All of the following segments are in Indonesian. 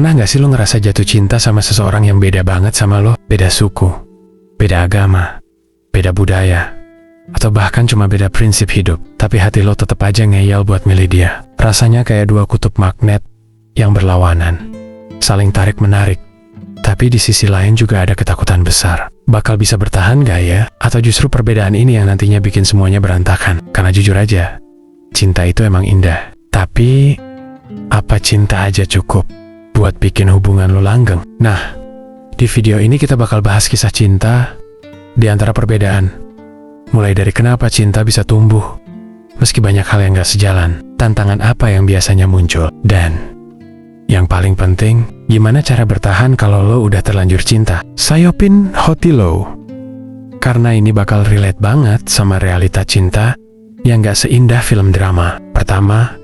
Pernah gak sih lo ngerasa jatuh cinta sama seseorang yang beda banget sama lo? Beda suku, beda agama, beda budaya, atau bahkan cuma beda prinsip hidup. Tapi hati lo tetap aja ngeyel buat milih dia. Rasanya kayak dua kutub magnet yang berlawanan, saling tarik-menarik. Tapi di sisi lain juga ada ketakutan besar. Bakal bisa bertahan gak ya? Atau justru perbedaan ini yang nantinya bikin semuanya berantakan? Karena jujur aja, cinta itu emang indah. Tapi, apa cinta aja cukup buat bikin hubungan lo langgeng? Nah, di video ini kita bakal bahas kisah cinta di antara perbedaan. Mulai dari kenapa cinta bisa tumbuh meski banyak hal yang gak sejalan, tantangan apa yang biasanya muncul, dan yang paling penting, gimana cara bertahan kalau lo udah terlanjur cinta. Sayopin Hotilo. Karena ini bakal relate banget sama realita cinta yang gak seindah film drama. Pertama,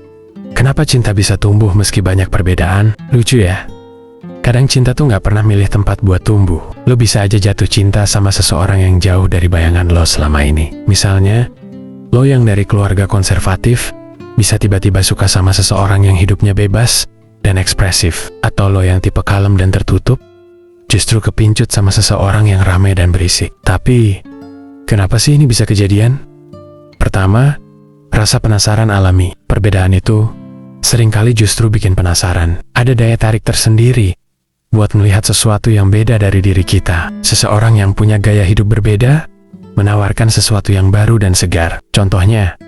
kenapa cinta bisa tumbuh meski banyak perbedaan? Lucu ya? Kadang cinta tuh gak pernah milih tempat buat tumbuh. Lo bisa aja jatuh cinta sama seseorang yang jauh dari bayangan lo selama ini. Misalnya, lo yang dari keluarga konservatif bisa tiba-tiba suka sama seseorang yang hidupnya bebas dan ekspresif. Atau lo yang tipe kalem dan tertutup justru kepincut sama seseorang yang ramai dan berisik. Tapi, kenapa sih ini bisa kejadian? Pertama, rasa penasaran alami. Perbedaan itu seringkali justru bikin penasaran. Ada daya tarik tersendiri buat melihat sesuatu yang beda dari diri kita. Seseorang yang punya gaya hidup berbeda menawarkan sesuatu yang baru dan segar. Contohnya,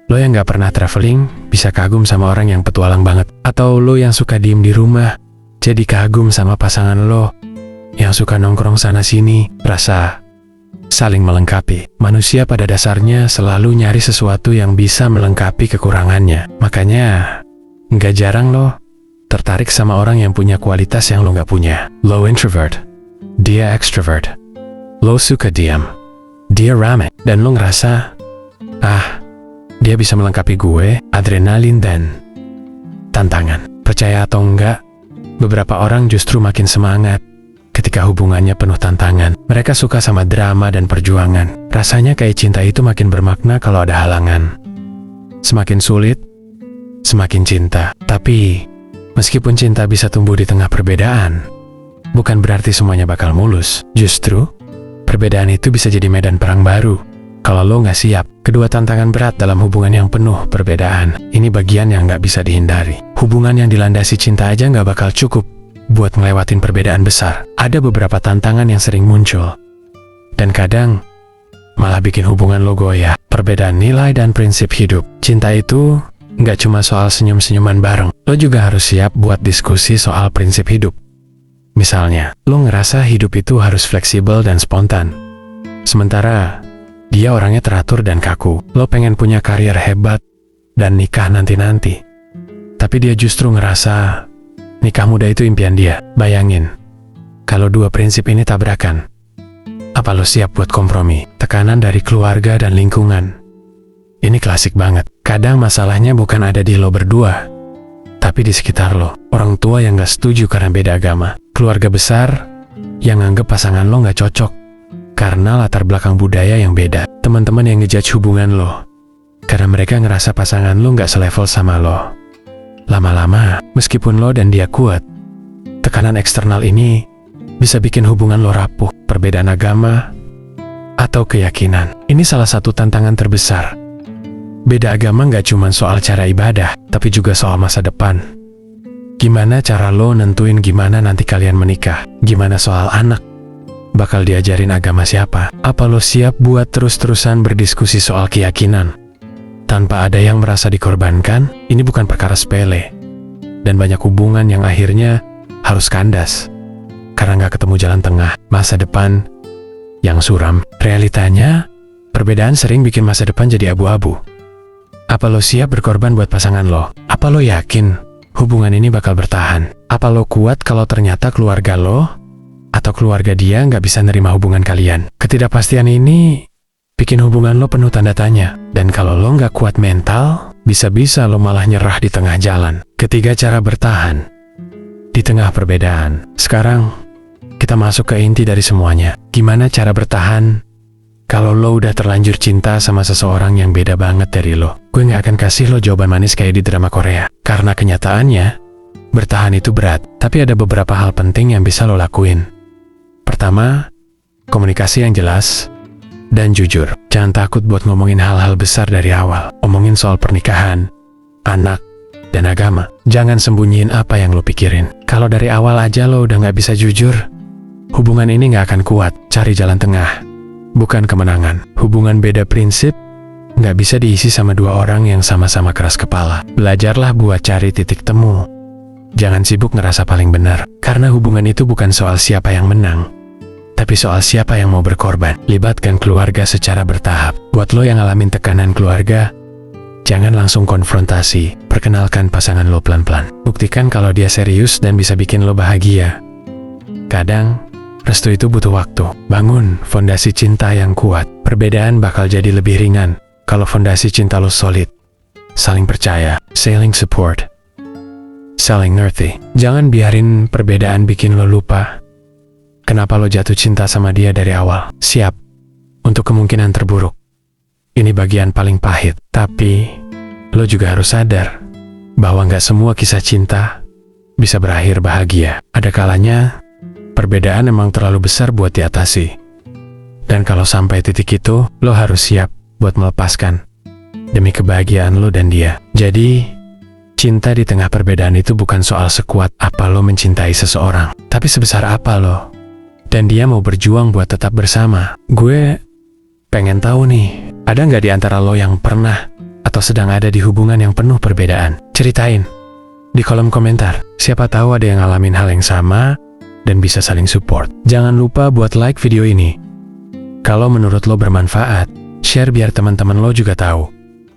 lo yang gak pernah traveling bisa kagum sama orang yang petualang banget. Atau lo yang suka diem di rumah jadi kagum sama pasangan lo yang suka nongkrong sana-sini. Rasa saling melengkapi. Manusia pada dasarnya selalu nyari sesuatu yang bisa melengkapi kekurangannya. Makanya, gak jarang lo tertarik sama orang yang punya kualitas yang lo gak punya. Lo introvert, dia extrovert. Lo suka diam, dia rame. Dan lo ngerasa, dia bisa melengkapi gue, adrenalin dan tantangan. Percaya atau enggak, beberapa orang justru makin semangat ketika hubungannya penuh tantangan. Mereka suka sama drama dan perjuangan. Rasanya kayak cinta itu makin bermakna kalau ada halangan. Semakin sulit, semakin cinta. Tapi, meskipun cinta bisa tumbuh di tengah perbedaan, bukan berarti semuanya bakal mulus. Justru, perbedaan itu bisa jadi medan perang baru kalau lo gak siap. Kedua tantangan berat dalam hubungan yang penuh perbedaan. Ini bagian yang gak bisa dihindari. Hubungan yang dilandasi cinta aja gak bakal cukup buat ngelewatin perbedaan besar. Ada beberapa tantangan yang sering muncul, dan kadang malah bikin hubungan lo goyah. Perbedaan nilai dan prinsip hidup. Cinta itu gak cuma soal senyum-senyuman bareng. Lo juga harus siap buat diskusi soal prinsip hidup. Misalnya, lo ngerasa hidup itu harus fleksibel dan spontan, sementara dia orangnya teratur dan kaku. Lo pengen punya karier hebat dan nikah nanti-nanti, tapi dia justru ngerasa nikah muda itu impian dia. Bayangin, kalau dua prinsip ini tabrakan. Apa lo siap buat kompromi? Tekanan dari keluarga dan lingkungan. Ini klasik banget. Kadang masalahnya bukan ada di lo berdua, tapi di sekitar lo. Orang tua yang gak setuju karena beda agama. Keluarga besar yang anggap pasangan lo gak cocok karena latar belakang budaya yang beda. Teman-teman yang ngejudge hubungan lo karena mereka ngerasa pasangan lo gak selevel sama lo. Lama-lama, meskipun lo dan dia kuat, tekanan eksternal ini bisa bikin hubungan lo rapuh. Perbedaan agama atau keyakinan, ini salah satu tantangan terbesar. Beda agama gak cuma soal cara ibadah, tapi juga soal masa depan. Gimana cara lo nentuin gimana nanti kalian menikah? Gimana soal anak? Bakal diajarin agama siapa? Apa lo siap buat terus-terusan berdiskusi soal keyakinan tanpa ada yang merasa dikorbankan? Ini bukan perkara sepele, dan banyak hubungan yang akhirnya harus kandas karena gak ketemu jalan tengah. Masa depan yang suram. Realitanya, perbedaan sering bikin masa depan jadi abu-abu. Apa lo siap berkorban buat pasangan lo? Apa lo yakin hubungan ini bakal bertahan? Apa lo kuat kalau ternyata keluarga lo atau keluarga dia nggak bisa nerima hubungan kalian? Ketidakpastian ini bikin hubungan lo penuh tanda tanya. Dan kalau lo nggak kuat mental, bisa-bisa lo malah nyerah di tengah jalan. Ketiga cara bertahan di tengah perbedaan. Sekarang, kita masuk ke inti dari semuanya. Gimana cara bertahan kalau lo udah terlanjur cinta sama seseorang yang beda banget dari lo? Gue gak akan kasih lo jawaban manis kayak di drama Korea. Karena kenyataannya, Bertahan itu berat, tapi ada beberapa hal penting yang bisa lo lakuin. Pertama, komunikasi yang jelas dan jujur. Jangan takut buat ngomongin hal-hal besar dari awal. Omongin soal pernikahan, anak, dan agama. Jangan sembunyiin apa yang lo pikirin. Kalau dari awal aja lo udah gak bisa jujur, hubungan ini gak akan kuat. Cari jalan tengah, bukan kemenangan. Hubungan beda prinsip gak bisa diisi sama dua orang yang sama-sama keras kepala. Belajarlah buat cari titik temu. Jangan sibuk ngerasa paling benar, karena hubungan itu bukan soal siapa yang menang, tapi soal siapa yang mau berkorban. Libatkan keluarga secara bertahap. Buat lo yang ngalamin tekanan keluarga, jangan langsung konfrontasi. Perkenalkan pasangan lo pelan-pelan. Buktikan kalau dia serius dan bisa bikin lo bahagia. Kadang, restu itu butuh waktu. Bangun fondasi cinta yang kuat. Perbedaan bakal jadi lebih ringan kalau fondasi cinta lo solid. Saling percaya, saling support, saling ngerti. Jangan biarin perbedaan bikin lo lupa kenapa lo jatuh cinta sama dia dari awal. Siap untuk kemungkinan terburuk. Ini bagian paling pahit. Tapi, lo juga harus sadar bahwa gak semua kisah cinta bisa berakhir bahagia. Ada kalanya, perbedaan emang terlalu besar buat diatasi. Dan kalau sampai titik itu, lo harus siap buat melepaskan demi kebahagiaan lo dan dia. Jadi, cinta di tengah perbedaan itu bukan soal sekuat apa lo mencintai seseorang, tapi sebesar apa lo dan dia mau berjuang buat tetap bersama. Gue pengen tahu nih, ada nggak di antara lo yang pernah atau sedang ada di hubungan yang penuh perbedaan? Ceritain di kolom komentar. Siapa tahu ada yang ngalamin hal yang sama dan bisa saling support. Jangan lupa buat like video ini. Kalau menurut lo bermanfaat, share biar teman-teman lo juga tahu.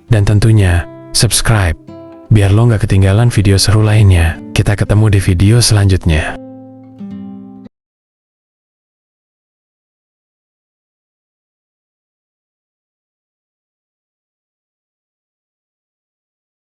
Dan tentunya, subscribe biar lo nggak ketinggalan video seru lainnya. Kita ketemu di video selanjutnya.